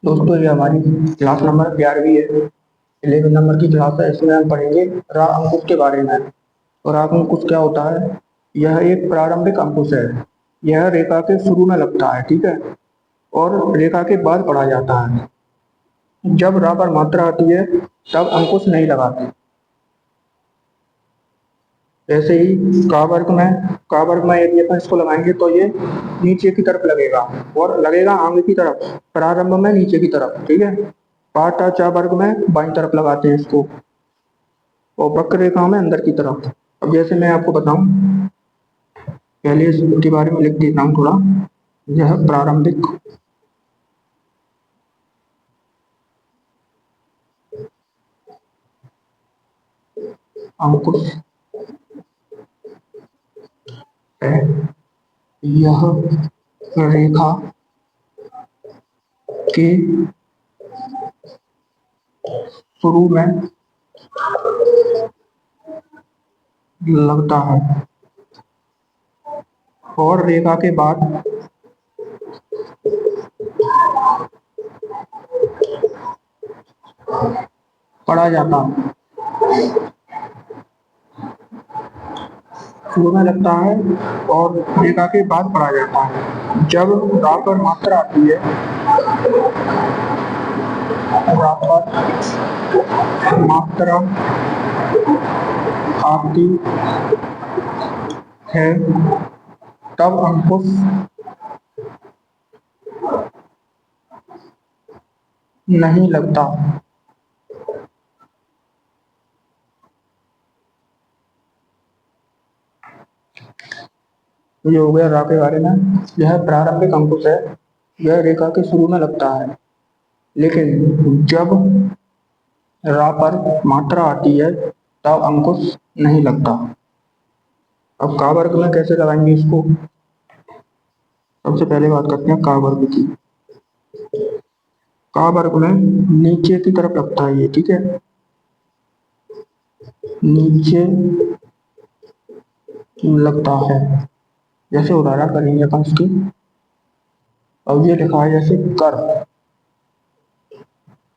दोस्तों ये हमारी क्लास नंबर 11वीं है। 11 नंबर की क्लास है। इसमें हम पढ़ेंगे रा अंकुश के बारे में। और रा अंकुश क्या होता है? यह एक प्रारंभिक अंकुश है। यह रेखा के शुरू में लगता है, ठीक है, और रेखा के बाद पढ़ा जाता है। जब रा पर मात्रा आती है तब अंकुश नहीं लगाते। ऐसे ही का वर्ग में यदि अपन इसको लगाएंगे तो ये नीचे की तरफ लगेगा, और लगेगा आगे की तरफ, प्रारंभ में नीचे की तरफ, ठीक है। पाटा चा वर्ग में बाईं तरफ लगाते हैं इसको, और वक्र रेखा में अंदर की तरफ। अब जैसे मैं आपको बताऊं, पहले इसके बारे में लिख देता हूँ थोड़ा। यह प्रारंभिक अंकुश है। यह रेखा के शुरू में लगता है और रेखा के बाद पढ़ा जाता है। शुरू में लगता है और रेखा के बाद पढ़ा जाता है। जब रा पर मात्रा आती है, रा पर मात्रा आती है तब अंकुश नहीं लगता। ये हो गया रा के बारे में। यह प्रारंभिक अंकुश है। यह रेखा के शुरू में लगता है, लेकिन जब रा पर मात्रा आती है तब अंकुश नहीं लगता। अब का वर्ग में कैसे लगाएंगे इसको? सबसे पहले बात करते हैं का वर्ग की। का वर्ग में नीचे की तरफ लगता है ये, ठीक है, नीचे लगता है। जैसे उदाहरण करेंगे अपन इसकी। अब ये लिखा है जैसे कर,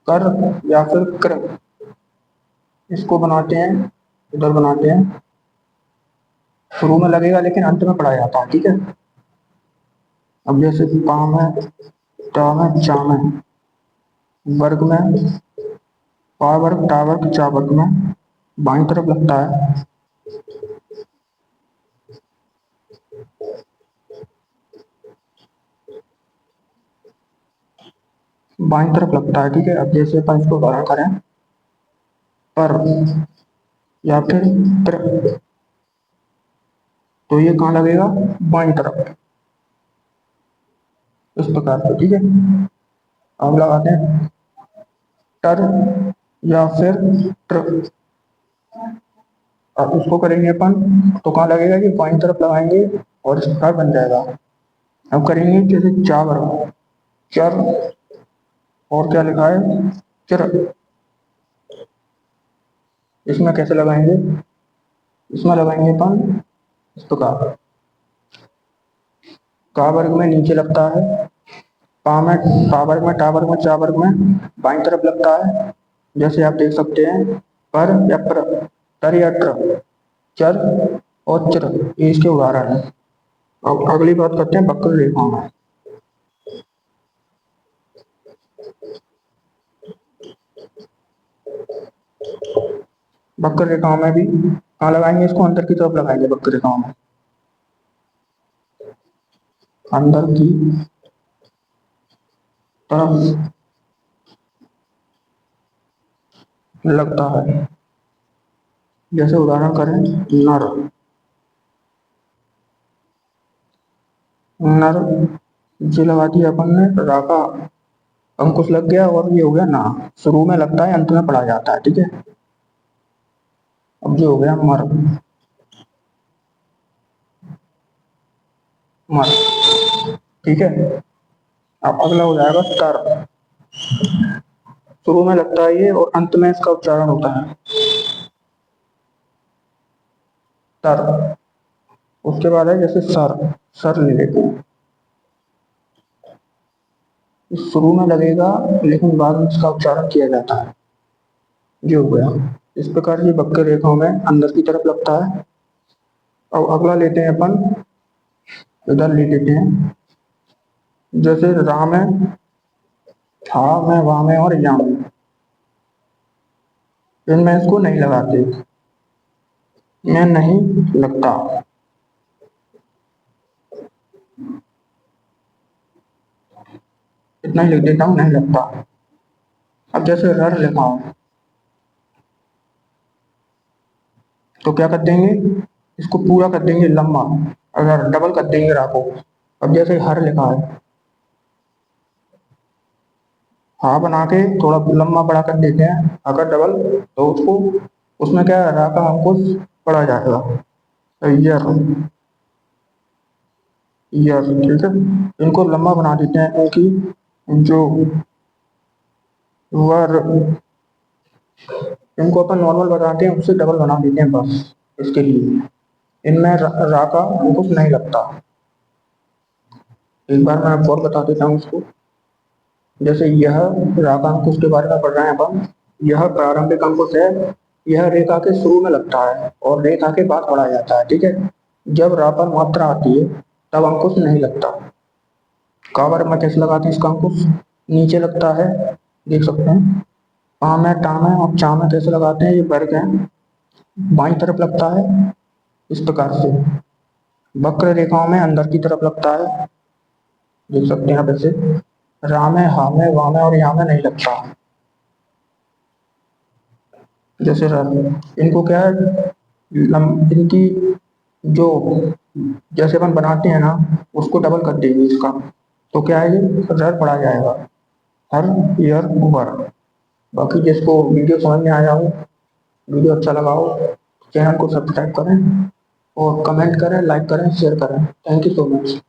कर या फिर कर। इसको बनाते हैं, उधर बनाते हैं। शुरू में लगेगा लेकिन अंत में पढ़ा जाता है, ठीक है। अब जैसे काम है, टाम है, चाम है, वर्ग में पा वर्ग, टा वर्ग, चा वर्ग में बाईं तरफ लगता है। बाईं तरफ लगता है, ठीक है। अब जैसे अपन इसको उदाहरण करें, पर या फिर त्र, तो ये कहाँ लगेगा? बाईं तरफ, इस प्रकार से, ठीक है। अब लगाते हैं टर या फिर ट्र। अब उसको करेंगे अपन तो कहाँ लगेगा कि बाईं तरफ लगाएंगे और इस प्रकार बन जाएगा। अब करेंगे जैसे चावर, चर, और क्या लिखा है, चर। इसमें कैसे लगाएंगे? इसमें लगाएंगे अपन इस प्रकार। का वर्ग में नीचे लगता है, पा में, पा वर्ग में, टा वर्ग में, चा वर्ग में बाईं तरफ लगता है। जैसे आप देख सकते हैं, पर या प्र, टर या ट्र, चर और च्र, ये इसके उदाहरण है। अब अगली बात करते हैं वक्र रेखाओं में। वक्र रेखाओं में भी कहाँ लगाएंगे इसको? अंदर की तरफ लगाएंगे वक्र रेखाओं में। अंदर की तरफ लगता है। जैसे उदाहरण करें, नर, नर जी लगा दिया अपन ने, राका अंकुश लग गया, और ये हो गया ना। शुरू में लगता है, अंत में पढ़ा जाता है, ठीक है। अब जो हो गया मर, मर, ठीक है। अब अगला हो जाएगा तर। शुरू में लगता है ये और अंत में इसका उच्चारण होता है तर। उसके बाद है जैसे सर, सर ले लेते हैं। शुरू में लगेगा लेकिन बाद में इसका उच्चारण किया जाता है। ये हो गया। इस प्रकार ये वक्र रेखाओं में अंदर की तरफ लगता है। अब अगला लेते हैं अपन, इधर ले लेते हैं, जैसे राम है, हा में, वाह में और या में, इनमें इसको नहीं लगाते, मैं नहीं लगता। इतना ही लिख देता हूँ, नहीं लगता। अब जैसे रर लिखा हो तो क्या कर देंगे, इसको पूरा कर देंगे लंबा, अगर डबल कर देंगे रा को। अब जैसे हर लिखा है, हा बना के थोड़ा लंबा बड़ा कर देते हैं, अगर डबल तो उसको, उसमें क्या है, रा का अंकुश पड़ा जाएगा। तो यर, यर, ठीक है। इनको लंबा बना देते हैं क्योंकि जो वर, इनको अपन नॉर्मल बनाते हैं, उससे डबल बना देते हैं बस, इसके लिए। इनमें रा का अंकुश नहीं लगता। एक बार मैं आपको और बता देता हूँ इसको। जैसे यह राग अंकुश के बारे में पढ़ रहे हैं अपन, यह प्रारंभिक अंकुश है, यह रेखा के शुरू में लगता है और रेखा के बाद पढ़ा जाता है, ठीक है। जब रा पर मात्रा आती है तब अंकुश नहीं लगता। कावर में कैसे लगाते हैं इसका अंकुश, नीचे लगता है, देख सकते हैं। पा में, टा में और चा में कैसे लगाते हैं, ये वर्ग है, बाईं तरफ लगता है इस प्रकार से। वक्र रेखाओं में अंदर की तरफ लगता है, देख सकते हैं आप ऐसे। रा में, हा में, वा में और यहाँ में नहीं लगता। जैसे इनको क्या है, इनकी जो, जैसे अपन बनाते हैं ना, उसको डबल कर देंगे इसका, तो क्या है, ये रर पड़ा जाएगा, हर, यर, वर। बाकी जिसको वीडियो समझ में आया हो, वीडियो अच्छा लगा हो, चैनल को सब्सक्राइब करें और कमेंट करें, लाइक करें, शेयर करें। Thank you so much.